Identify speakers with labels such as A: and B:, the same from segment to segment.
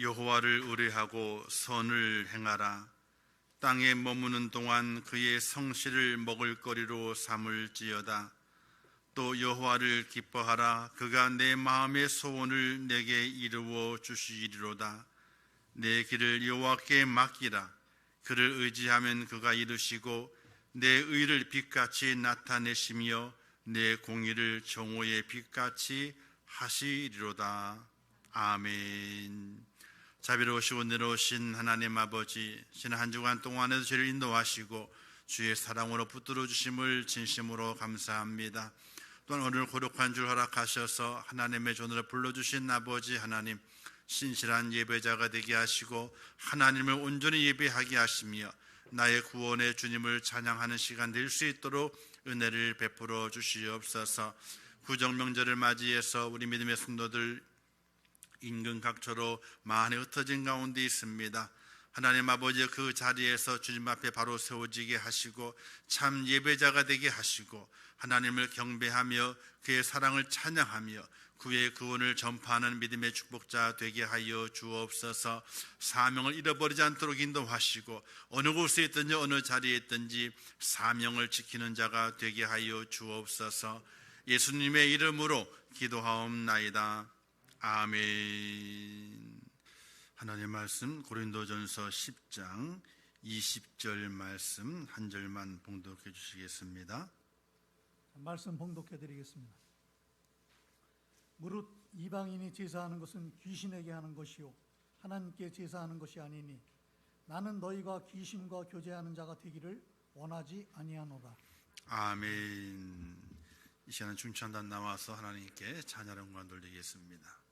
A: 여호와를 의뢰하고 선을 행하라. 땅에 머무는 동안 그의 성실을 먹을거리로 삼을지어다. 또 여호와를 기뻐하라. 그가 내 마음의 소원을 내게 이루어 주시리로다. 내 길을 여호와께 맡기라. 그를 의지하면 그가 이루시고 내 의를 빛같이 나타내시며 내 공의를 정오의 빛같이 하시리로다. 아멘. 자비로우시고 은혜로우신 하나님 아버지, 지난 한 주간 동안에도 저를 인도하시고 주의 사랑으로 붙들어 주심을 진심으로 감사합니다. 또한 오늘 거룩한 줄 허락하셔서 하나님의 존으로 불러주신 아버지 하나님, 신실한 예배자가 되게 하시고 하나님을 온전히 예배하게 하시며 나의 구원의 주님을 찬양하는 시간 될 수 있도록 은혜를 베풀어 주시옵소서. 구정명절을 맞이해서 우리 믿음의 성도들 인근 각처로 많이 흩어진 가운데 있습니다. 하나님 아버지, 그 자리에서 주님 앞에 바로 세워지게 하시고 참 예배자가 되게 하시고 하나님을 경배하며 그의 사랑을 찬양하며 그의 구원을 전파하는 믿음의 축복자 되게 하여 주옵소서. 사명을 잃어버리지 않도록 인도하시고 어느 곳에 있든지 어느 자리에 있든지 사명을 지키는 자가 되게 하여 주옵소서. 예수님의 이름으로 기도하옵나이다. 아멘. 하나님의 말씀 고린도전서 10장 20절 말씀 한 절만 봉독해 주시겠습니다.
B: 말씀 봉독해 드리겠습니다. 무릇 이방인이 제사하는 것은 귀신에게 하는 것이요 하나님께 제사하는 것이 아니니 나는 너희가 귀신과 교제하는 자가 되기를 원하지 아니하노라.
A: 아멘. 이 시간은 중찬단 나와서 하나님께 찬양 영광 돌리겠습니다.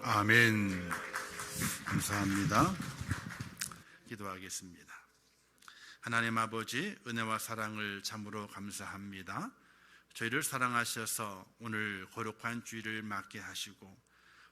A: 아멘. 감사합니다. 기도하겠습니다. 하나님 아버지, 은혜와 사랑을 참으로 감사합니다. 저희를 사랑하셔서 오늘 거룩한 주일을 맞게 하시고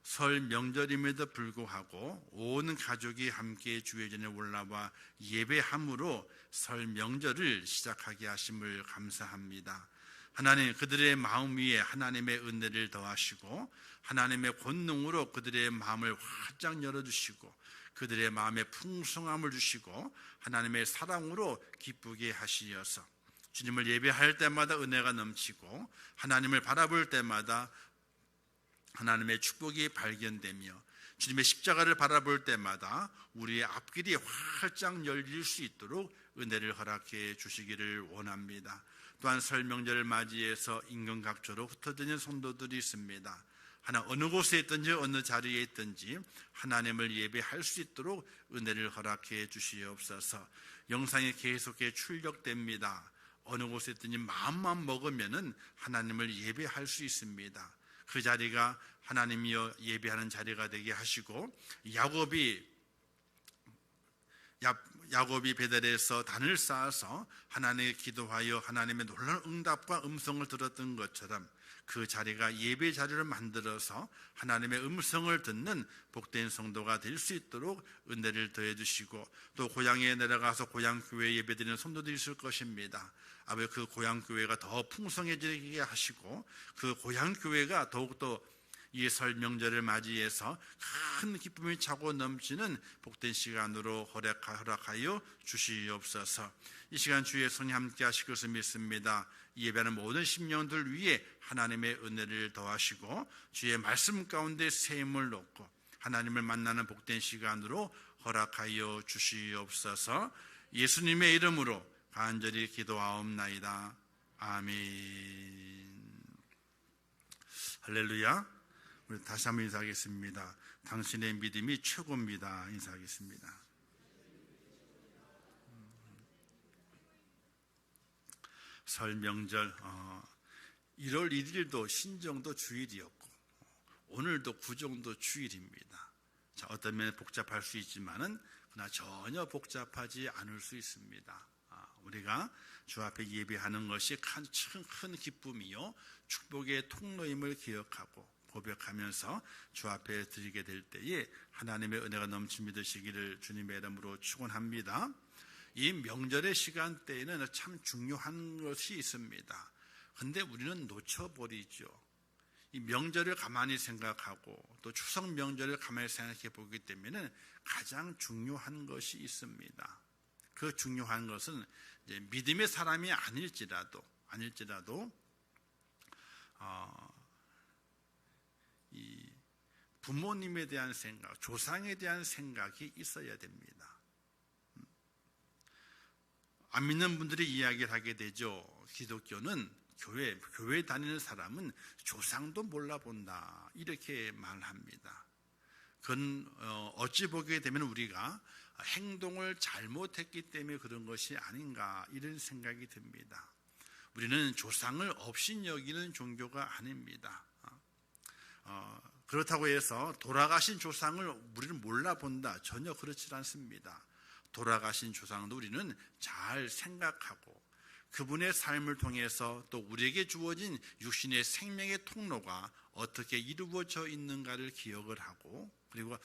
A: 설 명절임에도 불구하고 온 가족이 함께 주의 전에 올라와 예배함으로 설 명절을 시작하게 하심을 감사합니다. 하나님, 그들의 마음 위에 하나님의 은혜를 더하시고 하나님의 권능으로 그들의 마음을 활짝 열어주시고 그들의 마음에 풍성함을 주시고 하나님의 사랑으로 기쁘게 하시어서 주님을 예배할 때마다 은혜가 넘치고 하나님을 바라볼 때마다 하나님의 축복이 발견되며 주님의 십자가를 바라볼 때마다 우리의 앞길이 활짝 열릴 수 있도록 은혜를 허락해 주시기를 원합니다. 또한 설 명절을 맞이해서 인근각처로 흩어지는 성도들이 있습니다. 어느 곳에 있든지 어느 자리에 있든지 하나님을 예배할 수 있도록 은혜를 허락해 주시옵소서. 영상이 계속해 출력됩니다. 어느 곳에 있든지 마음만 먹으면은 하나님을 예배할 수 있습니다. 그 자리가 하나님이여 예배하는 자리가 되게 하시고 야곱이 베델에서 단을 쌓아서 하나님께 기도하여 하나님의 놀라운 응답과 음성을 들었던 것처럼 그 자리가 예배 자리를 만들어서 하나님의 음성을 듣는 복된 성도가 될 수 있도록 은혜를 더해 주시고 또 고향에 내려가서 고향교회 예배드리는 성도들이 있을 것입니다. 아버지, 그 고향교회가 더 풍성해지게 하시고 그 고향교회가 더욱더 이 설 명절을 맞이해서 큰 기쁨이 차고 넘치는 복된 시간으로 허락하여 주시옵소서. 이 시간 주의 손이 함께 하실 것을 믿습니다. 예배하는 모든 심령들 위해 하나님의 은혜를 더하시고 주의 말씀 가운데 새 힘을 놓고 하나님을 만나는 복된 시간으로 허락하여 주시옵소서. 예수님의 이름으로 간절히 기도하옵나이다. 아멘. 할렐루야. 우리 다시 한번 인사하겠습니다. 당신의 믿음이 최고입니다. 인사하겠습니다. 설 명절 1월 1일도 신정도 주일이었고 오늘도 구정도 주일입니다. 자, 어떤 면에 복잡할 수 있지만은 그러나 전혀 복잡하지 않을 수 있습니다. 우리가 주 앞에 예배하는 것이 큰 기쁨이요 축복의 통로임을 기억하고 고백하면서 주 앞에 드리게 될 때에 하나님의 은혜가 넘침 믿으시기를 주님의 이름으로 축원합니다. 이 명절의 시간대에는 참 중요한 것이 있습니다. 그런데 우리는 놓쳐버리죠. 이 명절을 가만히 생각하고 또 추석 명절을 가만히 생각해 보기 때문에 가장 중요한 것이 있습니다. 그 중요한 것은 이제 믿음의 사람이 아닐지라도 이 부모님에 대한 생각, 조상에 대한 생각이 있어야 됩니다. 안 믿는 분들이 이야기를 하게 되죠. 기독교는 교회 다니는 사람은 조상도 몰라본다 이렇게 말합니다. 그건 어찌 보게 되면 우리가 행동을 잘못했기 때문에 그런 것이 아닌가 이런 생각이 듭니다. 우리는 조상을 없인 여기는 종교가 아닙니다. 그렇다고 해서 돌아가신 조상을 우리는 몰라본다 전혀 그렇지 않습니다. 돌아가신 조상도 우리는 잘 생각하고 그분의 삶을 통해서 또 우리에게 주어진 육신의 생명의 통로가 어떻게 이루어져 있는가를 기억을 하고 그리고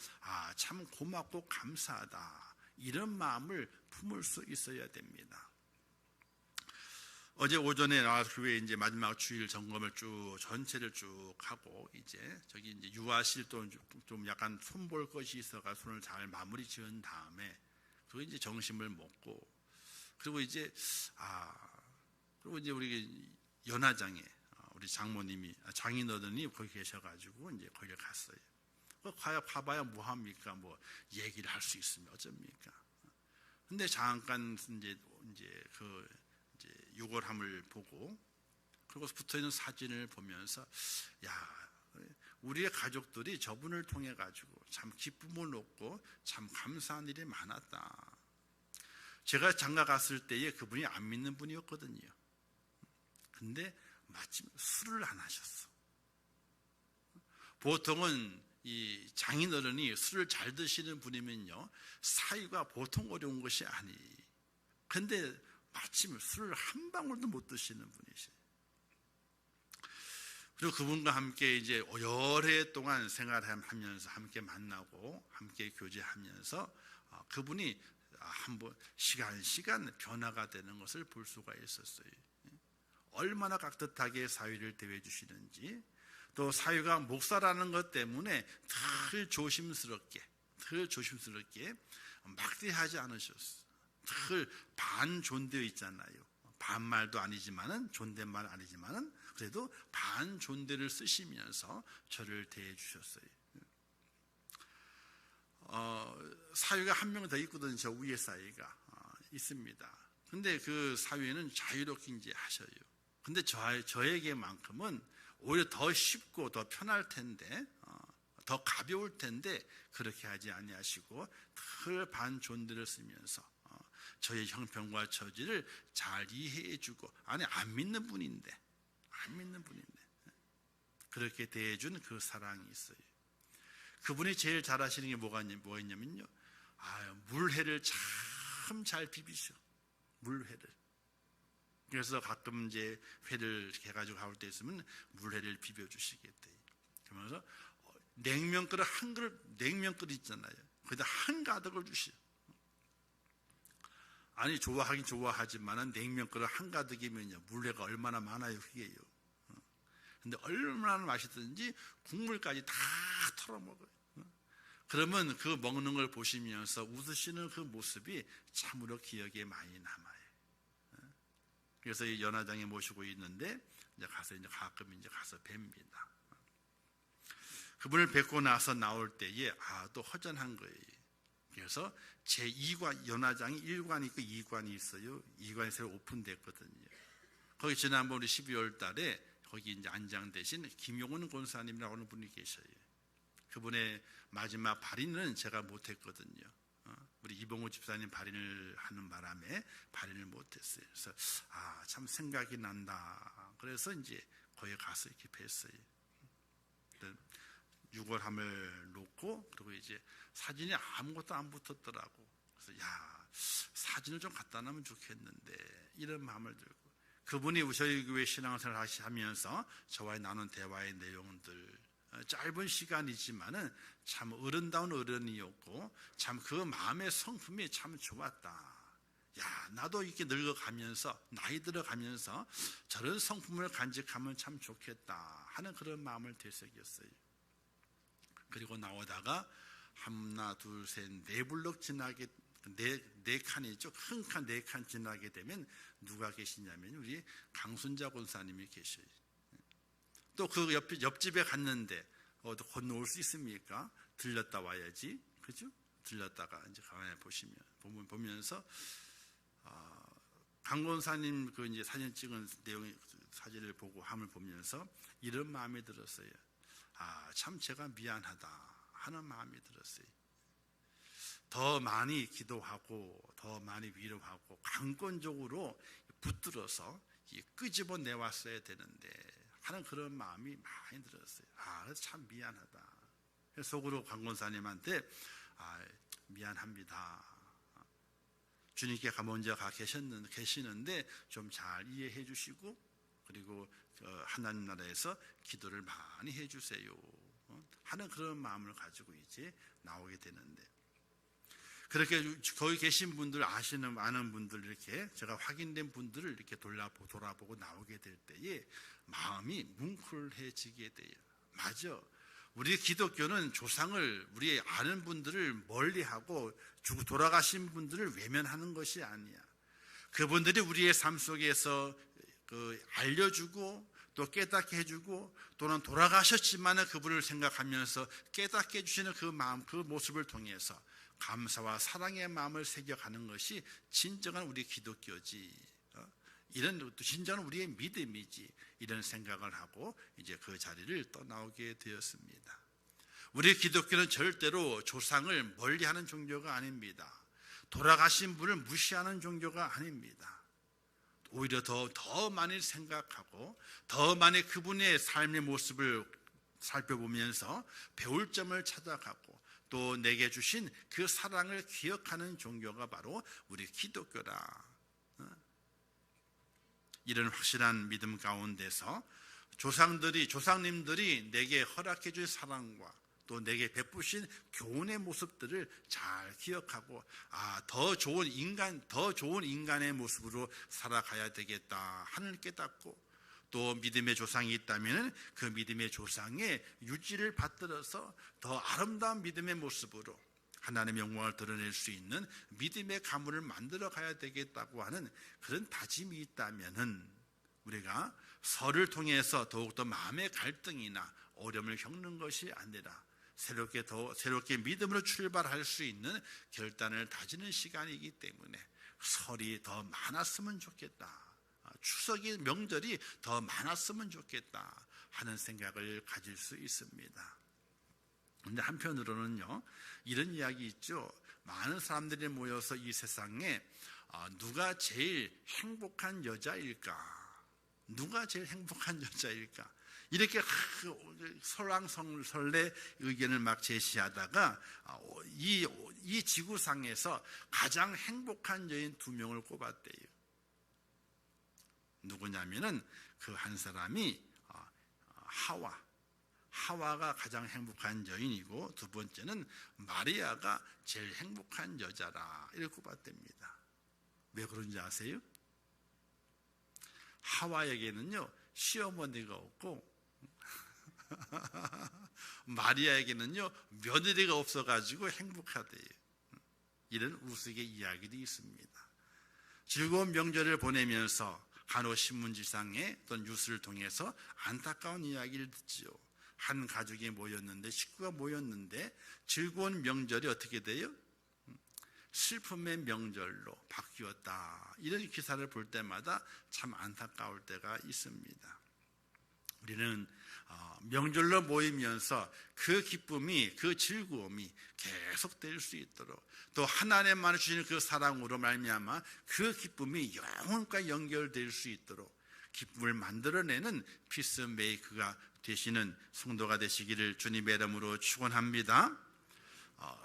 A: 참 고맙고 감사하다 이런 마음을 품을 수 있어야 됩니다. 어제 오전에 나와서 교회 이제 마지막 주일 점검을 전체를 쭉 하고 이제 유아실 좀 약간 손볼 것이 있어가 손을 잘 마무리 지은 다음에 그리고 이제 정심을 먹고 그리고 이제 우리 연화장에 우리 장모님이 장인어른이 거기 계셔가지고 이제 거기 갔어요. 가봐야 뭐 합니까? 뭐 얘기를 할 수 있으면 어쩝니까? 근데 잠깐 이제 유골함을 보고 그리고 붙어 있는 사진을 보면서 우리의 가족들이 저분을 통해 가지고 참 기쁨을 얻고 참 감사한 일이 많았다. 제가 장가 갔을 때에 그분이 안 믿는 분이었거든요. 근데 마침 술을 안 하셨어. 보통은 이 장인어른이 술을 잘 드시는 분이면요, 사위가 보통 어려운 것이 아니. 근데 마침 술을 한 방울도 못 드시는 분이세요. 그리고 그분과 함께 이제 여러 동안 생활하면서 함께 만나고 함께 교제하면서 그분이 한번 시간 변화가 되는 것을 볼 수가 있었어요. 얼마나 깍듯하게 사위를 대해 주시는지, 또 사위가 목사라는 것 때문에 늘 조심스럽게 막대하지 않으셨어요. 늘 반존대 있잖아요. 반말도 아니지만은, 존댓말 아니지만은 그래도 반존대를 쓰시면서 저를 대해 주셨어요. 사위가 한 명 더 있거든요. 저 위에 사위가 있습니다. 근데 그 사위는 자유롭게 이제 하셔요. 근데 저에게만큼은 오히려 더 쉽고 더 편할 텐데, 더 가벼울 텐데 그렇게 하지 아니하시고 늘 반존대를 쓰면서 저의 형편과 처지를 잘 이해해주고, 안 믿는 분인데 그렇게 대해준 그 사랑이 있어요. 그분이 제일 잘하시는 게 뭐였냐면요, 물회를 참 잘 비비셔. 물회를. 그래서 가끔 이제 회를 해가지고 가올 때 있으면 물회를 비벼주시겠대요. 그러면서 냉면그릇 한 그릇, 냉면그릇 있잖아요. 거기다 한 가득을 주시오. 좋아하긴 좋아하지만은 냉면그릇 한 가득이면요, 물회가 얼마나 많아요, 그게요. 근데 얼마나 맛있든지 국물까지 다 털어먹어요. 그러면 그 먹는 걸 보시면서 웃으시는 그 모습이 참으로 기억에 많이 남아요. 그래서 이 연화장에 모시고 있는데 가끔 가서 뵙니다. 그분을 뵙고 나서 나올 때에 또 허전한 거예요. 그래서 제 2관, 연화장이 1관이 있고 2관이 있어요. 2관이 새로 오픈됐거든요. 거기 지난번 우리 12월 달에 거기 이제 안장되신 김용훈 권사님이라고 하는 분이 계셔요. 그분의 마지막 발인은 제가 못했거든요. 우리 이봉우 집사님 발인을 하는 바람에 발인을 못했어요. 그래서 참 생각이 난다. 그래서 이제 거기 가서 이렇게 뵀어요. 6월함을 놓고, 그리고 이제 사진이 아무것도 안 붙었더라고. 그래서 사진을 좀 갖다 놓으면 좋겠는데, 이런 마음을 들고, 그분이 저희 교회 신앙생활 하면서 저와의 나눈 대화의 내용들, 짧은 시간이지만은 참 어른다운 어른이었고, 참 그 마음의 성품이 참 좋았다. 나도 이렇게 늙어가면서, 나이 들어가면서 저런 성품을 간직하면 참 좋겠다 하는 그런 마음을 되새겼어요. 그리고 나오다가 하나, 둘, 셋, 네 블록 지나게, 네 칸이죠. 큰 칸, 네 칸 지나게 되면 누가 계시냐면 우리 강순자 권사님이 계셔요. 또 그 옆집에 갔는데 건너올 수 있습니까? 들렸다 와야지, 그죠? 들렸다가 이제 가만히 보면서 강 권사님 그 이제 사진 찍은 내용의 사진을 보고 함을 보면서 이런 마음이 들었어요. 참 제가 미안하다 하는 마음이 들었어요. 더 많이 기도하고 더 많이 위로하고 강권적으로 붙들어서 끄집어 내왔어야 되는데 하는 그런 마음이 많이 들었어요. 그래서 참 미안하다. 그래서 속으로 강권사님한테 미안합니다. 주님께 먼저 계시는데 좀 잘 이해해 주시고, 그리고 하나님 나라에서 기도를 많이 해주세요 하는 그런 마음을 가지고 이제 나오게 되는데, 그렇게 거기 계신 분들, 아는 분들, 이렇게 제가 확인된 분들을 이렇게 돌아보고 나오게 될 때에 마음이 뭉클해지게 돼요. 맞아. 우리 기독교는 조상을, 우리 아는 분들을 멀리하고 돌아가신 분들을 외면하는 것이 아니야. 그분들이 우리의 삶 속에서 알려주고 또 깨닫게 해주고, 또는 돌아가셨지만 그분을 생각하면서 깨닫게 해주시는 그 마음, 그 모습을 통해서 감사와 사랑의 마음을 새겨가는 것이 진정한 우리 기독교지, 이런 진정한 우리의 믿음이지, 이런 생각을 하고 이제 그 자리를 떠나오게 되었습니다. 우리 기독교는 절대로 조상을 멀리하는 종교가 아닙니다. 돌아가신 분을 무시하는 종교가 아닙니다. 오히려 더 많이 생각하고 더 많이 그분의 삶의 모습을 살펴보면서 배울 점을 찾아가고 또 내게 주신 그 사랑을 기억하는 종교가 바로 우리 기독교다. 이런 확실한 믿음 가운데서 조상님들이 내게 허락해 줄 사랑과 또 내게 베푸신 교훈의 모습들을 잘 기억하고 더 좋은 인간의 모습으로 살아가야 되겠다 하는 깨닫고 또 믿음의 조상이 있다면 그 믿음의 조상의 유지를 받들어서 더 아름다운 믿음의 모습으로 하나님의 영광을 드러낼 수 있는 믿음의 가문을 만들어 가야 되겠다고 하는 그런 다짐이 있다면 우리가 설을 통해서 더욱더 마음의 갈등이나 어려움을 겪는 것이 아니라 새롭게 믿음으로 출발할 수 있는 결단을 다지는 시간이기 때문에 설이 더 많았으면 좋겠다. 추석이 명절이 더 많았으면 좋겠다 하는 생각을 가질 수 있습니다. 그런데 한편으로는요, 이런 이야기 있죠. 많은 사람들이 모여서 이 세상에 누가 제일 행복한 여자일까? 누가 제일 행복한 여자일까? 이렇게 설왕설래 의견을 막 제시하다가 이 지구상에서 가장 행복한 여인 2명을 꼽았대요. 누구냐면은 그 한 사람이 하와가 가장 행복한 여인이고 두 번째는 마리아가 제일 행복한 여자라 이렇게 꼽았답니다. 왜 그런지 아세요? 하와에게는요 시어머니가 없고 마리아에게는요 며느리가 없어가지고 행복하대요. 이런 우스개 이야기도 있습니다. 즐거운 명절을 보내면서 간혹 신문지상에 또는 뉴스를 통해서 안타까운 이야기를 듣지요. 한 가족이 모였는데, 식구가 모였는데 즐거운 명절이 어떻게 돼요? 슬픔의 명절로 바뀌었다. 이런 기사를 볼 때마다 참 안타까울 때가 있습니다. 우리는 명절로 모이면서 그 기쁨이, 그 즐거움이 계속될 수 있도록 또 하나님만 주시는 그 사랑으로 말미암아 그 기쁨이 영원까지 연결될 수 있도록 기쁨을 만들어내는 피스메이커가 되시는 성도가 되시기를 주님의 이름으로 축원합니다.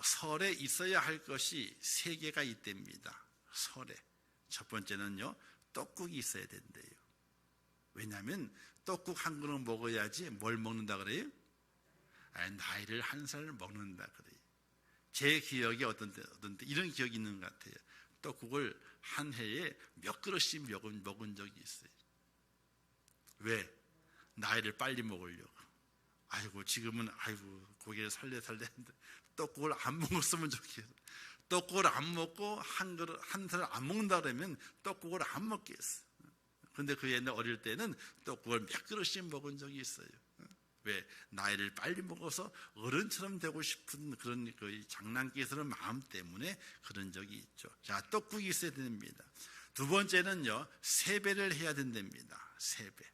A: 설에 있어야 할 것이 3개가 있답니다. 설에 첫 번째는요, 떡국이 있어야 된대요. 왜냐하면 떡국 한 그릇 먹어야지 뭘 먹는다 그래요? 나이를 1살 먹는다 그래요. 제 기억에 어떤 때 이런 기억이 있는 것 같아요. 떡국을 한 해에 몇 그릇씩 먹은 적이 있어요. 왜? 나이를 빨리 먹으려고. 지금은 고개를 살래 했는데 떡국을 안 먹었으면 좋겠어. 떡국을 안 먹고 한 살 안 먹는다 그러면 떡국을 안 먹겠어. 근데 그 옛날 어릴 때는 떡국을 몇 그릇씩 먹은 적이 있어요. 왜? 나이를 빨리 먹어서 어른처럼 되고 싶은 그런 그 장난기스러운 마음 때문에 그런 적이 있죠. 자, 떡국이 있어야 됩니다. 두 번째는요, 세배를 해야 된답니다. 세배.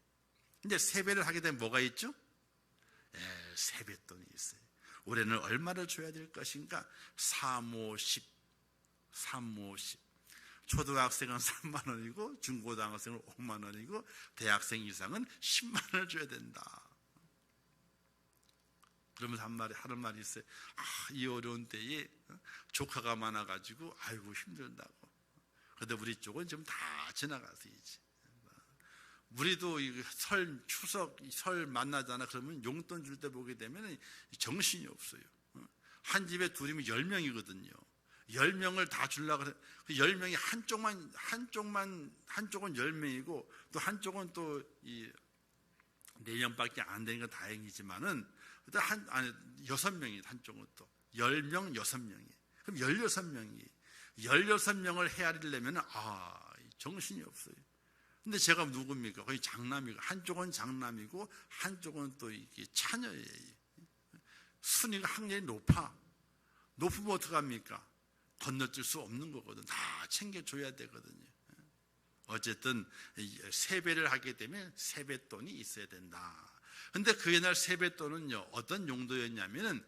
A: 근데 세배를 하게 되면 뭐가 있죠? 세뱃돈이 있어요. 올해는 얼마를 줘야 될 것인가? 350. 초등학생은 3만 원이고 중고등학생은 5만 원이고 대학생 이상은 10만 원을 줘야 된다. 그러면서 하는 말이 있어요. 이 어려운 때에 조카가 많아가지고 힘들다고. 그런데 우리 쪽은 지금 다 지나가서 이제. 우리도 추석, 설 만나잖아. 그러면 용돈 줄 때 보게 되면 정신이 없어요. 한 집에 둘이면 10명이거든요. 10명을 다 주려고 그래. 그 10명이 한쪽은 10명이고 또 한쪽은 또 4명밖에 안 되는 건 다행이지만은 6명이 한쪽은 또 10명, 6명이. 그럼 16명을 헤아리려면 정신이 없어요. 근데 제가 누굽니까? 거의 장남이고 한쪽은 장남이고 한쪽은 또 이게 차녀예요. 순위가 학년이 높으면 어떡합니까? 건너뛸 수 없는 거거든. 다 챙겨줘야 되거든요. 어쨌든 세배를 하게 되면 세뱃돈이 있어야 된다. 근데 그 옛날 세뱃돈은요, 어떤 용도였냐면은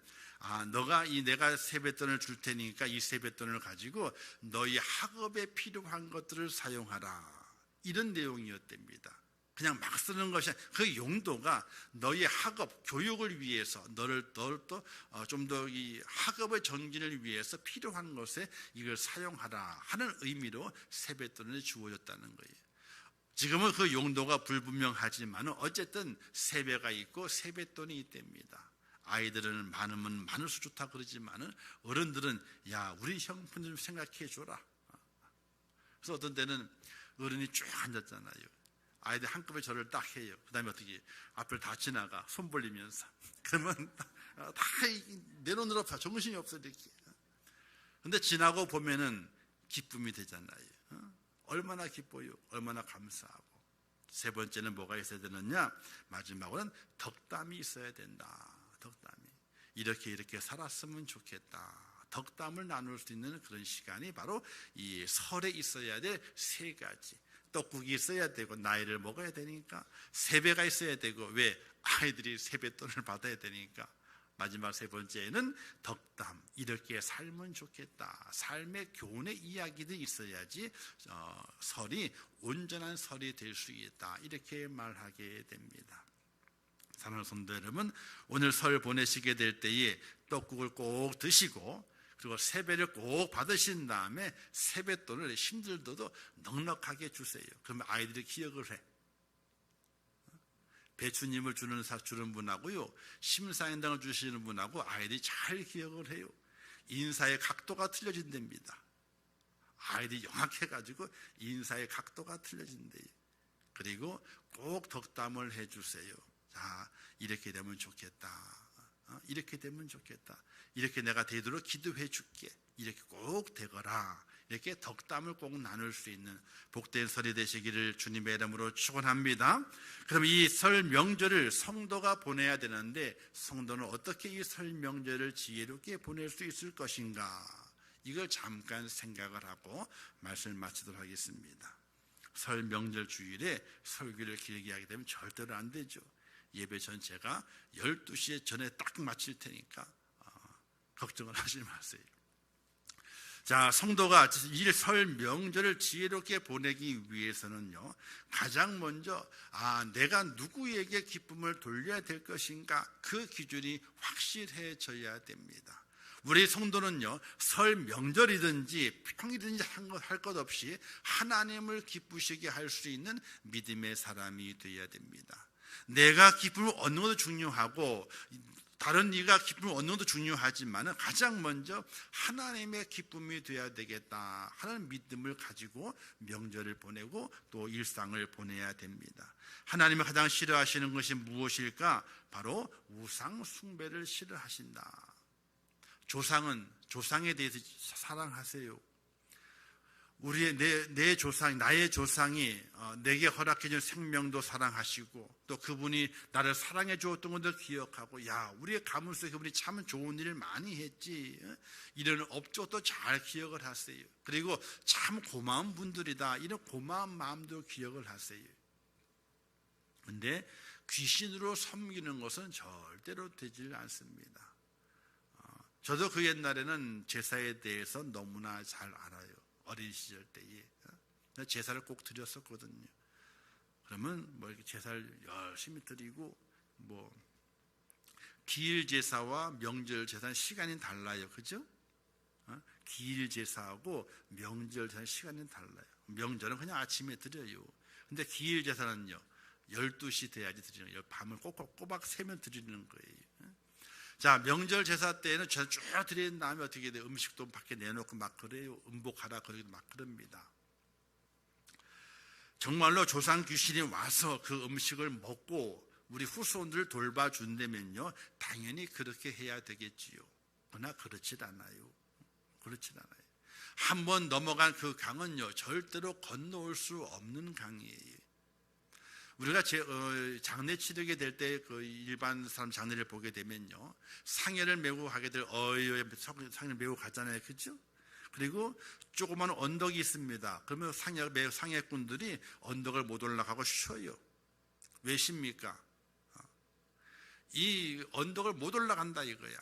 A: 내가 세뱃돈을 줄 테니까 이 세뱃돈을 가지고 너희 학업에 필요한 것들을 사용하라. 이런 내용이었답니다. 그냥 막 쓰는 것이 아니라 그 용도가 너의 학업, 교육을 위해서 너를 또 좀 더 이 학업의 정진을 위해서 필요한 것에 이걸 사용하라 하는 의미로 세뱃돈을 주어졌다는 거예요. 지금은 그 용도가 불분명하지만 어쨌든 세배가 있고 세뱃돈이 있답니다. 아이들은 많으면 많을수록 좋다 그러지만 어른들은 야 우리 형편 좀 생각해 줘라. 그래서 어떤 때는 어른이 쭉 앉았잖아요. 아이들 한꺼번에 절을 딱 해요. 그 다음에 어떻게 앞을 다 지나가 손 벌리면서 그러면 다 내놓느라 정신이 없어 이렇게. 근데 지나고 보면은 기쁨이 되잖아요. 얼마나 기뻐요. 얼마나 감사하고. 세 번째는 뭐가 있어야 되느냐? 마지막으로는 덕담이 있어야 된다. 덕담이. 이렇게 살았으면 좋겠다. 덕담을 나눌 수 있는 그런 시간이 바로 이 설에 있어야 될 세 가지. 떡국이 있어야 되고 나이를 먹어야 되니까 세배가 있어야 되고 왜? 아이들이 세뱃돈을 받아야 되니까. 마지막 세 번째는 덕담. 이렇게 살면 좋겠다. 삶의 교훈의 이야기들이 있어야지 설이 온전한 설이 될 수 있다. 이렇게 말하게 됩니다. 사랑하는 성도 여러분, 오늘 설 보내시게 될 때에 떡국을 꼭 드시고 그리고 세배를 꼭 받으신 다음에 세뱃돈을 힘들어도 넉넉하게 주세요. 그러면 아이들이 기억을 해. 배추님을 주는 분하고요, 심사인당을 주시는 분하고 아이들이 잘 기억을 해요. 인사의 각도가 틀려진답니다. 아이들이 영악해가지고 인사의 각도가 틀려진대요. 그리고 꼭 덕담을 해주세요. 자, 이렇게 되면 좋겠다. 이렇게 되면 좋겠다. 이렇게 내가 되도록 기도해 줄게. 이렇게 꼭 되거라. 이렇게 덕담을 꼭 나눌 수 있는 복된 설이 되시기를 주님의 이름으로 축원합니다. 그럼 이 설 명절을 성도가 보내야 되는데 성도는 어떻게 이 설 명절을 지혜롭게 보낼 수 있을 것인가? 이걸 잠깐 생각을 하고 말씀을 마치도록 하겠습니다. 설 명절 주일에 설교를 길게 하게 되면 절대로 안 되죠. 예배 전체가 12시에 전에 딱 마칠 테니까 걱정을 하지 마세요. 자, 성도가 이 설 명절을 지혜롭게 보내기 위해서는요, 가장 먼저 내가 누구에게 기쁨을 돌려야 될 것인가, 그 기준이 확실해져야 됩니다. 우리 성도는요, 설 명절이든지 평일이든지 할 것 없이 하나님을 기쁘시게 할 수 있는 믿음의 사람이 되어야 됩니다. 내가 기쁨을 얻는 것도 중요하고 다른 이가 기쁨을 얻는 것도 중요하지만 가장 먼저 하나님의 기쁨이 되어야 되겠다 하는 믿음을 가지고 명절을 보내고 또 일상을 보내야 됩니다. 하나님이 가장 싫어하시는 것이 무엇일까? 바로 우상 숭배를 싫어하신다. 조상에 대해서 사랑하세요. 내 조상, 나의 조상이 내게 허락해준 생명도 사랑하시고 또 그분이 나를 사랑해 주었던 것도 기억하고, 야, 우리의 가문 속에 그분이 참 좋은 일을 많이 했지, 이런 업적도 잘 기억을 하세요. 그리고 참 고마운 분들이다, 이런 고마운 마음도 기억을 하세요. 근데 귀신으로 섬기는 것은 절대로 되질 않습니다. 저도 그 옛날에는 제사에 대해서 너무나 잘 알아요. 어린 시절 때에 제사를 꼭 드렸었거든요. 그러면 이렇게 제사를 열심히 드리고 기일 제사와 명절 제사는 시간이 달라요, 그죠? 기일 제사하고 명절 제사는 시간이 달라요. 명절은 그냥 아침에 드려요. 근데 기일 제사는요, 12시 돼야지 드리는 거예요. 밤을 꼬박 새면 드리는 거예요. 자, 명절 제사 때는 쭉 드린 다음에 어떻게 돼요? 음식도 밖에 내놓고 막 그래요. 음복하라 그러기도 막 그럽니다. 정말로 조상 귀신이 와서 그 음식을 먹고 우리 후손들을 돌봐준다면요, 당연히 그렇게 해야 되겠지요. 그러나 그렇지 않아요. 한번 넘어간 그 강은요, 절대로 건너올 수 없는 강이에요. 우리가 장례 치르게 될 때 그 일반 사람 장례를 보게 되면요, 상해를 메고 가게 될 상해를 메고 가잖아요, 그죠? 그리고 조그마한 언덕이 있습니다. 그러면 상해꾼들이 언덕을 못 올라가고 쉬어요. 왜 쉽니까? 이 언덕을 못 올라간다 이거야.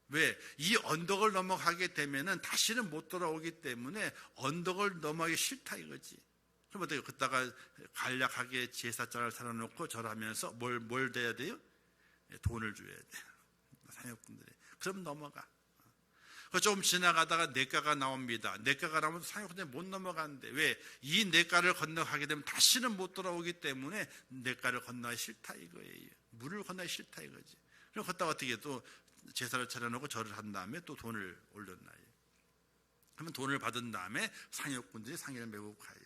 A: 왜? 이 언덕을 넘어가게 되면은 다시는 못 돌아오기 때문에 언덕을 넘어가기 싫다 이거지. 그럼 어떻게 그다가 간략하게 제사장을 차려놓고 절하면서 뭘 돼야 돼요? 돈을 줘야 돼요. 상역분들이. 그럼 넘어가. 좀 지나가다가 냇가가 나옵니다. 냇가가 나오면 상역분들이 못 넘어가는데 왜? 이 냇가를 건너가게 되면 다시는 못 돌아오기 때문에 냇가를 건너기 싫다 이거예요. 물을 건너기 싫다 이거지. 그럼 걷다가 어떻게 또 제사를 차려놓고 절을 한 다음에 또 돈을 올렸나요? 그러면 돈을 받은 다음에 상역분들이 상의를 메고 가요.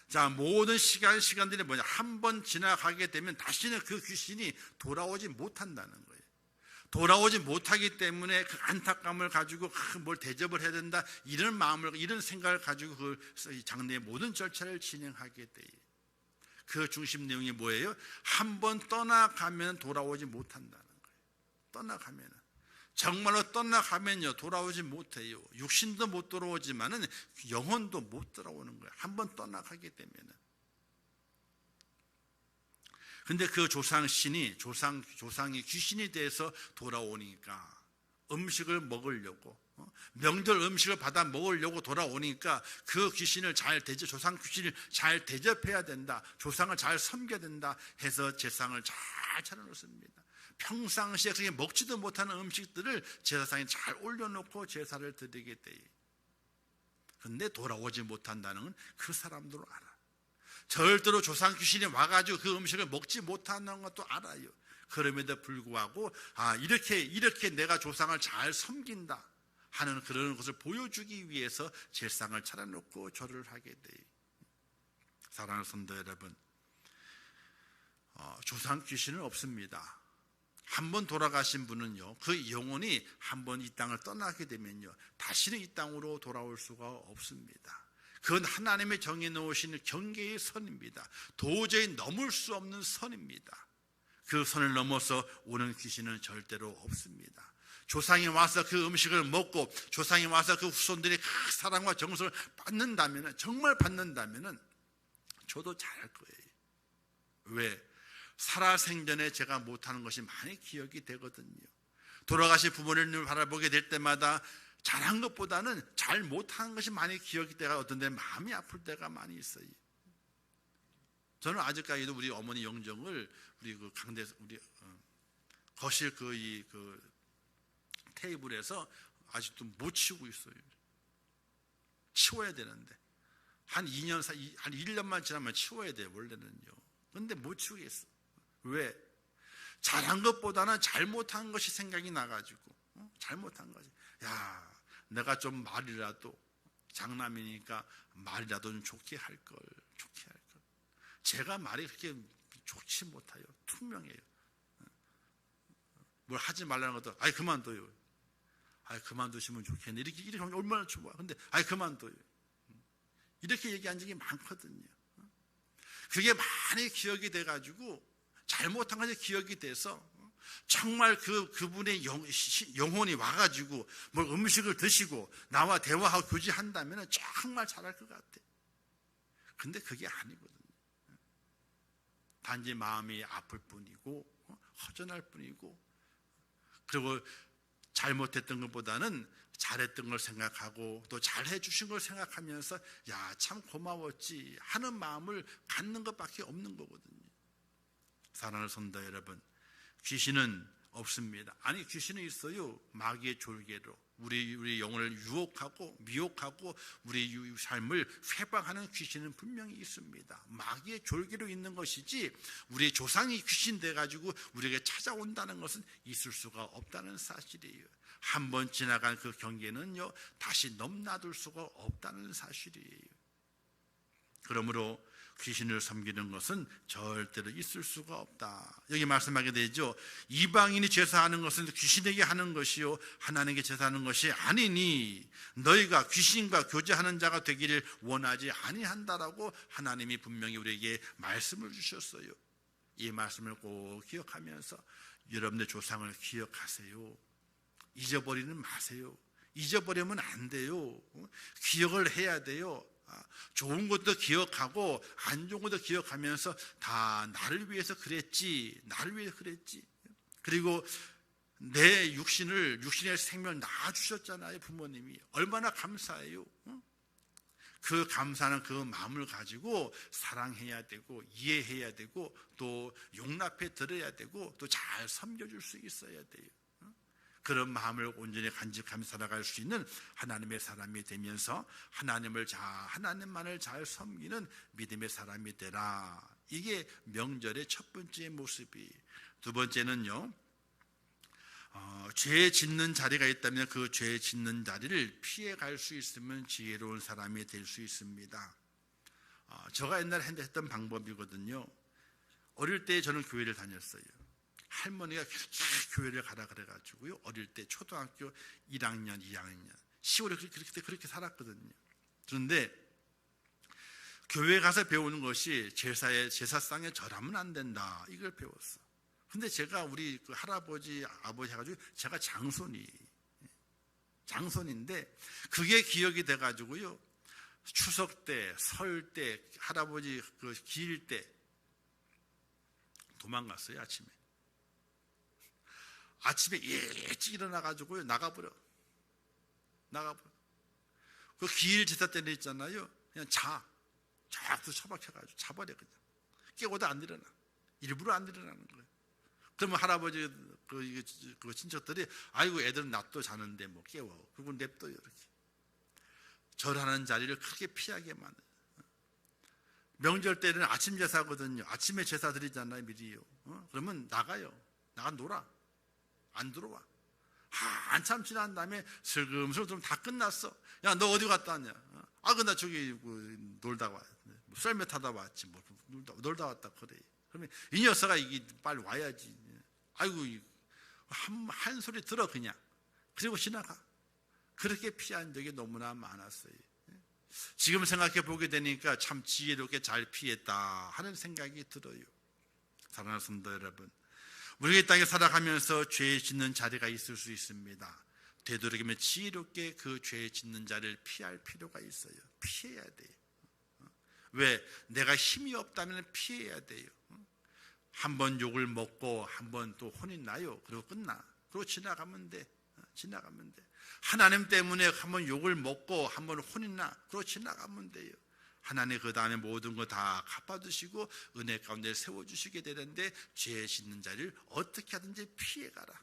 A: 자, 모든 시간들이 뭐냐? 한 번 지나가게 되면 다시는 그 귀신이 돌아오지 못한다는 거예요. 돌아오지 못하기 때문에 그 안타까움을 가지고 뭘 대접을 해야 된다 이런 마음을, 이런 생각을 가지고 그 장례의 모든 절차를 진행하게 돼요. 그 중심 내용이 뭐예요? 한 번 떠나가면 돌아오지 못한다는 거예요. 떠나가면, 정말로 떠나가면요 돌아오지 못해요. 육신도 못 돌아오지만은 영혼도 못 돌아오는 거예요. 한 번 떠나가게 되면은. 근데 그 조상신이 조상이 귀신이 돼서 돌아오니까 음식을 먹으려고, 명절 음식을 받아 먹으려고 돌아오니까 그 귀신을 조상 귀신을 잘 대접해야 된다, 조상을 잘 섬겨야 된다 해서 제상을 잘 차려놓습니다. 평상시에 그렇게 먹지도 못하는 음식들을 제사상에 잘 올려놓고 제사를 드리게 돼요. 그런데 돌아오지 못한다는 건 그 사람들은 알아. 절대로 조상 귀신이 와가지고 그 음식을 먹지 못하는 것도 알아요. 그럼에도 불구하고 이렇게 내가 조상을 잘 섬긴다 하는 그런 것을 보여주기 위해서 제상을 차려놓고 절을 하게 돼요. 사랑하는 성도 여러분, 조상 귀신은 없습니다. 한번 돌아가신 분은요, 그 영혼이 한번 이 땅을 떠나게 되면요 다시는 이 땅으로 돌아올 수가 없습니다. 그건 하나님의 정해 놓으신 경계의 선입니다. 도저히 넘을 수 없는 선입니다. 그 선을 넘어서 오는 귀신은 절대로 없습니다. 조상이 와서 그 음식을 먹고 조상이 와서 그 후손들이 그 사랑과 정성을 받는다면, 정말 받는다면 저도 잘할 거예요. 왜? 살아생전에 제가 못하는 것이 많이 기억이 되거든요. 돌아가신 부모님을 바라보게 될 때마다 잘한 것보다는 잘 못하는 것이 많이 기억이 돼가 어떤 데 마음이 아플 때가 많이 있어요. 저는 아직까지도 우리 어머니 영정을 우리 그 거실 그 테이블에서 아직도 못 치우고 있어요. 치워야 되는데 한 1년만 지나면 치워야 돼요, 원래는요. 그런데 못 치우겠어. 왜? 잘한 것보다는 잘못한 것이 생각이 나가지고, 잘못한 것이, 내가 좀 말이라도, 장남이니까 말이라도 좀 좋게 할 걸. 제가 말이 그렇게 좋지 못해요. 투명해요. 뭘 하지 말라는 것도, 그만둬요. 그만두시면 좋겠네. 이렇게 하면 얼마나 좋아. 근데, 그만둬요. 이렇게 얘기한 적이 많거든요. 그게 많이 기억이 돼가지고, 잘못한 것이 기억이 돼서 정말 그분의 영혼이 와가지고 뭘 음식을 드시고 나와 대화하고 교제한다면 정말 잘할 것 같아. 근데 그게 아니거든요. 단지 마음이 아플 뿐이고 허전할 뿐이고, 그리고 잘못했던 것보다는 잘했던 걸 생각하고 또 잘해 주신 걸 생각하면서 참 고마웠지 하는 마음을 갖는 것밖에 없는 거거든요. 사랑하는 성도 여러분, 귀신은 없습니다. 귀신은 있어요. 마귀의 졸개로 우리 영혼을 유혹하고 미혹하고 우리 삶을 회방하는 귀신은 분명히 있습니다. 마귀의 졸개로 있는 것이지 우리 조상이 귀신 돼가지고 우리에게 찾아온다는 것은 있을 수가 없다는 사실이에요. 한번 지나간 그 경계는요 다시 넘나들 수가 없다는 사실이에요. 그러므로 귀신을 섬기는 것은 절대로 있을 수가 없다. 여기 말씀하게 되죠. 이방인이 제사하는 것은 귀신에게 하는 것이요 하나님께 제사하는 것이 아니니 너희가 귀신과 교제하는 자가 되기를 원하지 아니한다라고 하나님이 분명히 우리에게 말씀을 주셨어요. 이 말씀을 꼭 기억하면서 여러분의 조상을 기억하세요. 잊어버리는 마세요. 잊어버리면 안 돼요. 기억을 해야 돼요. 좋은 것도 기억하고 안 좋은 것도 기억하면서 다 나를 위해서 그랬지, 그리고 내 육신의 생명을 낳아주셨잖아요. 부모님이 얼마나 감사해요. 그 감사하는 그 마음을 가지고 사랑해야 되고 이해해야 되고 또 용납해 들어야 되고 또 잘 섬겨줄 수 있어야 돼요. 그런 마음을 온전히 간직하며 살아갈 수 있는 하나님의 사람이 되면서 하나님만을 잘 섬기는 믿음의 사람이 되라. 이게 명절의 첫 번째 모습이. 두 번째는요, 죄 짓는 자리가 있다면 그 죄 짓는 자리를 피해갈 수 있으면 지혜로운 사람이 될 수 있습니다. 제가 옛날에 했던 방법이거든요. 어릴 때 저는 교회를 다녔어요. 할머니가 그렇게 교회를 가라 그래가지고요, 어릴 때 초등학교 1학년, 2학년, 10월에 그렇게 살았거든요. 그런데 교회 가서 배우는 것이 제사상에 절하면 안 된다, 이걸 배웠어. 근데 제가 우리 그 할아버지, 아버지 해가지고 제가 장손인데 그게 기억이 돼가지고요, 추석 때, 설 때, 할아버지 그 기일 때 도망갔어요. 아침에 일찍 일어나가지고요, 나가버려. 그 기일 제사 때는 있잖아요, 그냥 쫙 처박혀가지고 자버려. 그냥 깨고도 안 일어나. 일부러 안 일어나는 거예요. 그러면 할아버지 그 친척들이 아이고 애들은 낮도 자는데 뭐 깨워. 그리고 냅둬요. 이렇게 절하는 자리를 크게 피하게 만들어요. 명절 때는 아침 제사거든요. 아침에 제사 드리잖아요, 미리요. 그러면 나가 놀아. 안 들어와. 한참 지난 다음에 슬금슬금 좀 다 끝났어. 야, 너 어디 갔다 왔냐? 나 저기 놀다 왔. 썰매 타다 왔지. 뭐 놀다 왔다 그래. 그러면 이 녀석아 이게 빨리 와야지. 아이고, 한 소리 들어 그냥. 그리고 지나가. 그렇게 피한 적이 너무나 많았어요. 지금 생각해 보게 되니까 참 지혜롭게 잘 피했다 하는 생각이 들어요. 사랑하는 성도 여러분, 우리가 이 땅에 살아가면서 죄 짓는 자리가 있을 수 있습니다. 되도록이면 지혜롭게 그 죄 짓는 자리를 피할 필요가 있어요. 피해야 돼요. 왜? 내가 힘이 없다면 피해야 돼요. 한번 욕을 먹고 한번 또 혼이 나요. 그리고 끝나. 그리고 지나가면 돼. 하나님 때문에 한번 욕을 먹고 한번 혼이 나. 그리고 지나가면 돼요. 하나님 그 다음에 모든 거 다 갚아주시고 은혜 가운데 세워주시게 되는데 죄 짓는 자리를 어떻게 하든지 피해가라.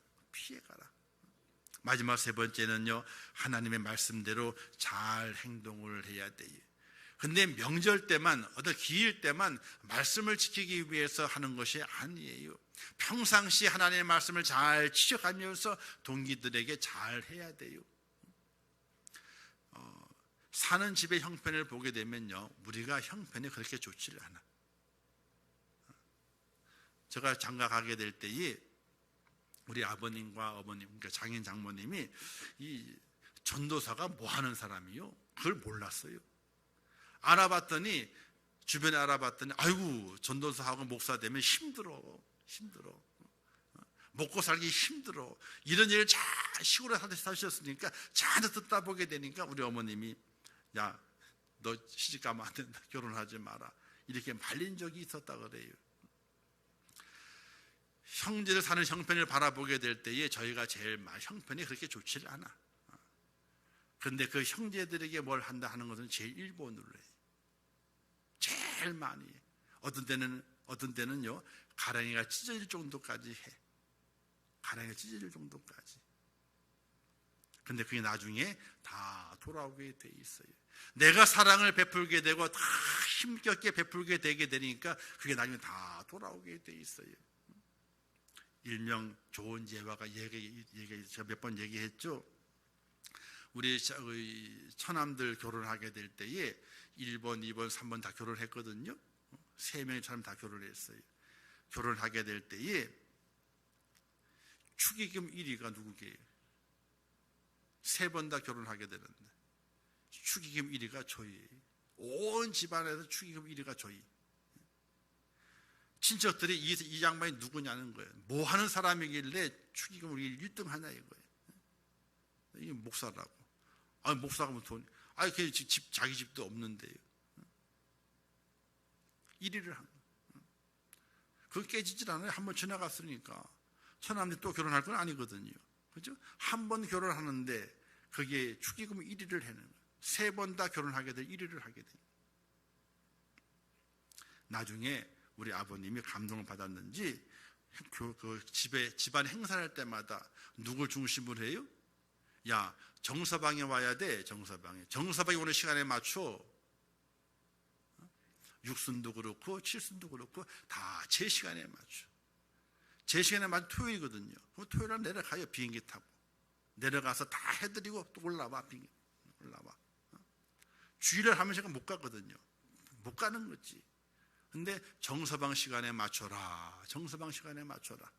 A: 마지막 세 번째는요, 하나님의 말씀대로 잘 행동을 해야 돼요. 근데 명절 때만, 어떤 기일 때만 말씀을 지키기 위해서 하는 것이 아니에요. 평상시 하나님의 말씀을 잘 지켜가면서 동기들에게 잘 해야 돼요. 사는 집의 형편을 보게 되면요, 우리가 형편이 그렇게 좋지를 않아. 제가 장가 가게 될 때에 우리 아버님과 어머님, 그러니까 장인 장모님이 이 전도사가 뭐 하는 사람이요? 그걸 몰랐어요. 주변에 알아봤더니 아이고, 전도사하고 목사 되면 힘들어. 먹고 살기 힘들어. 이런 얘기를 잘 시골에 사셨으니까 잘 듣다 보게 되니까 우리 어머님이 야, 너 시집 가면 안 된다. 결혼하지 마라. 이렇게 말린 적이 있었다 그래요. 형제를 사는 형편을 바라보게 될 때에 저희가 제일 형편이 그렇게 좋지를 않아. 그런데 그 형제들에게 뭘 한다 하는 것은 제일 일본으로 해요. 제일 많이 해. 어떤 때는요, 가랑이가 찢어질 정도까지 해. 근데 그게 나중에 다 돌아오게 돼 있어요. 내가 사랑을 베풀게 되고 다 힘겹게 베풀게 되게 되니까 그게 나중에 다 돌아오게 돼 있어요. 일명 좋은 예화가 제가 몇 번 얘기했죠. 우리 처남들 결혼하게 될 때에 1번, 2번, 3번 다 결혼했거든요. 3명의 처남 다 결혼했어요. 결혼하게 될 때에 축의금 1위가 누구게요? 3번 다 결혼하게 되는데 축의금 1위가 저희. 온 집안에서 축의금 1위가 저희. 친척들이 이 양반이 누구냐는 거예요. 뭐 하는 사람이길래 축의금을 1등 하냐 이거예요. 이게 목사라고. 목사가 뭐 돈. 자기 집도 없는데요. 1위를 한 거예요. 그거 깨지질 않아요. 한번 지나갔으니까. 처남들이 또 결혼할 건 아니거든요. 그죠? 한 번 결혼하는데 그게 축의금 1위를 하는 거예요. 3번 다 결혼하게 될 1위를 하게 됩니다. 나중에 우리 아버님이 감동을 받았는지 그 집안 행사를 할 때마다 누굴 중심으로 해요? 야, 정서방에 와야 돼. 정서방이 오는 시간에 맞춰. 육순도 그렇고 칠순도 그렇고 다 제 시간에 맞춰. 제 시간에 맞춰 토요일이거든요. 그럼 토요일에 내려가요. 비행기 타고. 내려가서 다 해드리고 또 올라와. 올라와. 주일을 하면 제가 못 가거든요. 못 가는 거지. 근데 정서방 시간에 맞춰라. 정서방 시간에 맞춰라.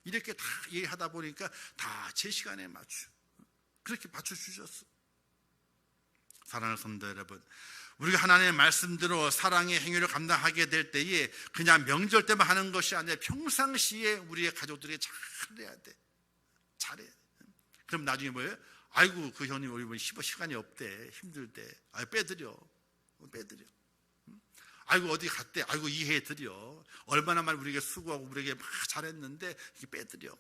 A: 이렇게 다 얘기하다 보니까 다 제 시간에 맞춰. 그렇게 맞춰주셨어. 사랑하는 성도 여러분, 우리가 하나님의 말씀대로 사랑의 행위를 감당하게 될 때에 그냥 명절 때만 하는 것이 아니라 평상시에 우리의 가족들에게 잘해야 돼. 잘해. 그럼 나중에 뭐예요? 아이고 그 형님 우리 시간이 없대. 힘들대. 아유 빼드려. 아이고 어디 갔대. 아이고 이해해드려. 얼마나 많이 우리에게 수고하고 우리에게 막 잘했는데 이렇게 빼드려.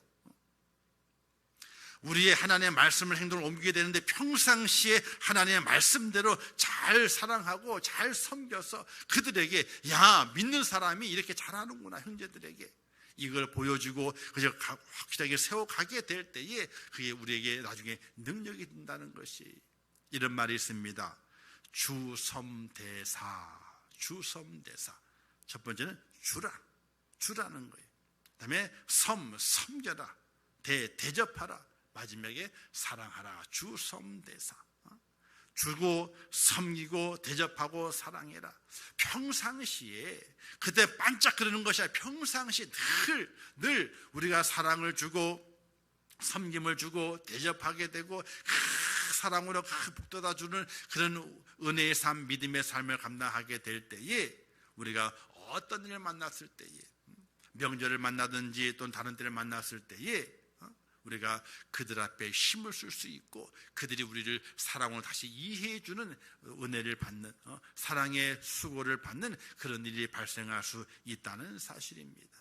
A: 우리의 하나님의 말씀을 행동을 옮기게 되는데 평상시에 하나님의 말씀대로 잘 사랑하고 잘 섬겨서 그들에게 야 믿는 사람이 이렇게 잘하는구나 형제들에게 이걸 보여주고 그저 확실하게 세워가게 될 때에 그게 우리에게 나중에 능력이 된다는 것이 이런 말이 있습니다. 주섬대사. 첫 번째는 주라는 거예요. 그다음에 섬겨라. 대접하라. 마지막에 사랑하라. 주섬대사. 주고 섬기고 대접하고 사랑해라. 평상시에 그때 반짝거리는 것이 아니라 평상시에 늘 우리가 사랑을 주고 섬김을 주고 대접하게 되고 사랑으로 북돋아주는 그런 은혜의 삶, 믿음의 삶을 감당하게 될 때에 우리가 어떤 일을 만났을 때에 명절을 만나든지 또는 다른 때를 만났을 때에 우리가 그들 앞에 힘을 쓸 수 있고 그들이 우리를 사랑으로 다시 이해해주는 은혜를 받는 사랑의 수고를 받는 그런 일이 발생할 수 있다는 사실입니다.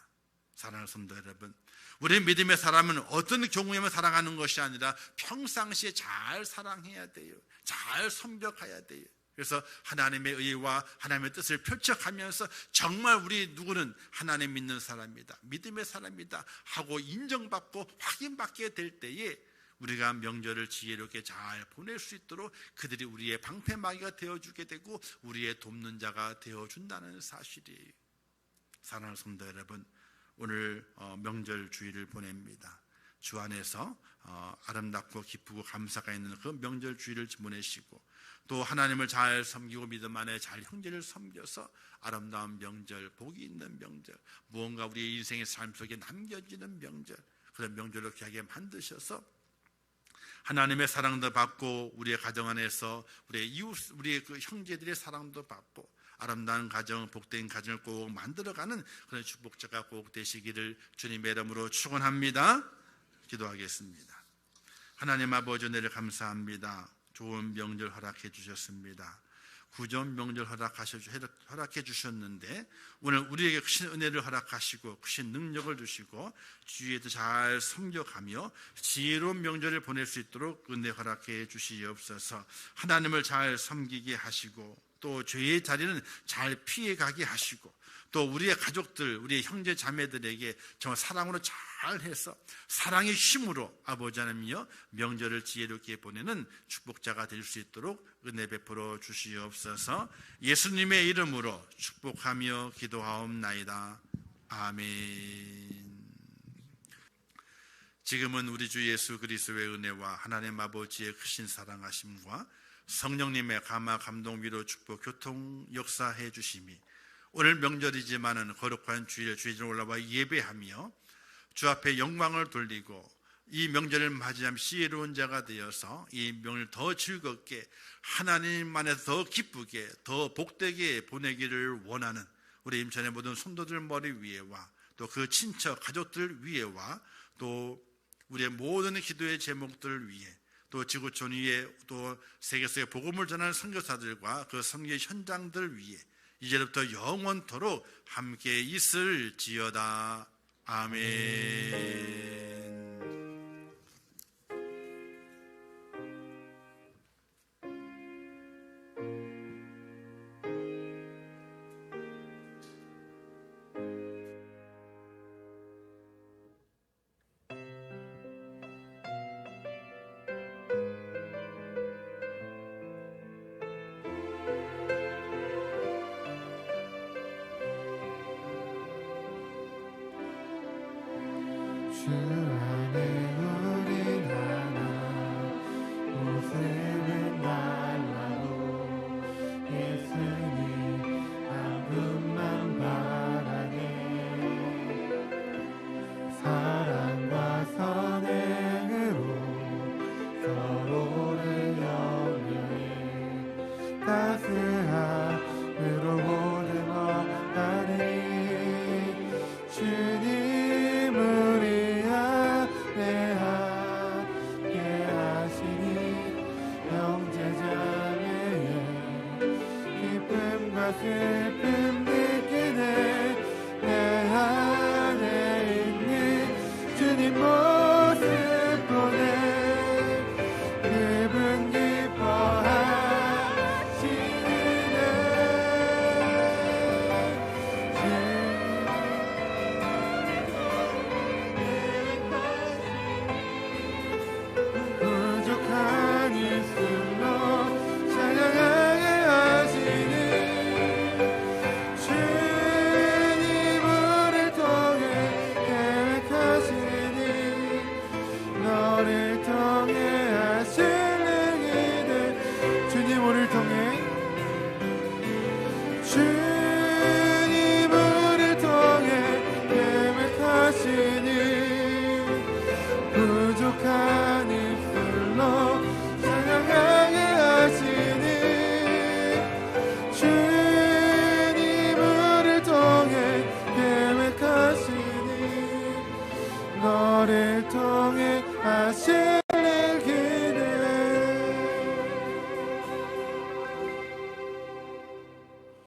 A: 사랑하는 성도 여러분, 우리 믿음의 사람은 어떤 경우에만 사랑하는 것이 아니라 평상시에 잘 사랑해야 돼요. 잘 섬겨가야 돼요. 그래서 하나님의 의와 하나님의 뜻을 펼쳐가면서 정말 우리 누구는 하나님 믿는 사람이다, 믿음의 사람이다 하고 인정받고 확인받게 될 때에 우리가 명절을 지혜롭게 잘 보낼 수 있도록 그들이 우리의 방패막이가 되어주게 되고 우리의 돕는 자가 되어준다는 사실이에요. 사랑하는 성도 여러분, 오늘 명절 주일을 보냅니다. 주 안에서 아름답고 기쁘고 감사가 있는 그 명절 주일을 보내시고 또 하나님을 잘 섬기고 믿음 안에 잘 형제를 섬겨서 아름다운 명절, 복이 있는 명절, 무언가 우리의 인생의 삶 속에 남겨지는 명절, 그런 명절을 귀하게 만드셔서 하나님의 사랑도 받고 우리의 가정 안에서 우리의 이웃, 우리의 그 형제들의 사랑도 받고 아름다운 가정, 복된 가정을 꼭 만들어가는 그런 축복자가 꼭 되시기를 주님의 이름으로 축원합니다. 기도하겠습니다. 하나님 아버지 은혜를 감사합니다. 좋은 명절 허락해 주셨습니다. 구전 명절 허락해 주셨는데 오늘 우리에게 크신 은혜를 허락하시고 크신 능력을 주시고 주위에도 잘 섬겨가며 지혜로운 명절을 보낼 수 있도록 은혜 허락해 주시옵소서. 하나님을 잘 섬기게 하시고 또 죄의 자리는 잘 피해가게 하시고 또 우리의 가족들, 우리의 형제 자매들에게 정말 사랑으로 잘해서 사랑의 힘으로 아버지 하나님이여 명절을 지혜롭게 보내는 축복자가 될 수 있도록 은혜 베풀어 주시옵소서. 예수님의 이름으로 축복하며 기도하옵나이다. 아멘. 지금은 우리 주 예수 그리스도의 은혜와 하나님 아버지의 크신 사랑하심과 성령님의 감화 감동 위로 축복 교통 역사해 주심이 오늘 명절이지만은 거룩한 주일 주일에 올라와 예배하며 주 앞에 영광을 돌리고 이 명절을 맞이하며 지혜로운 자가 되어서 이 명을 더 즐겁게 하나님 안에서 더 기쁘게 더 복되게 보내기를 원하는 우리 임천의 모든 성도들 머리 위에와 또 그 친척 가족들 위에와 또 우리의 모든 기도의 제목들 위에 또 지구촌 위에 또 세계 속에 복음을 전하는 선교사들과 그 선교 현장들 위에 이제부터 영원토록 함께 있을지어다. 아멘.
C: 주 안에 우린 하나 웃음은 달라도 예수님 한 분만 바라네 사랑과 선행으로 서로를 격려해 따스함으로 모든 것까지 주님 우리 안에 함께 하시니 형제자매의 기쁨과 슬픔 느끼네 내 안에 있는 주님 모습 보네 그분 기뻐하시네 부족한 입술로 찬양하게 하시는 주님 우리를 통해 계획하시니 너를 통해 하실 일이들 주님 우리를 통해 주님 우리를 통해 계획하시니 부족한 입술로 찬양하게 하시니 주님 우리를 통해 계획하시니 너를 통해 하시니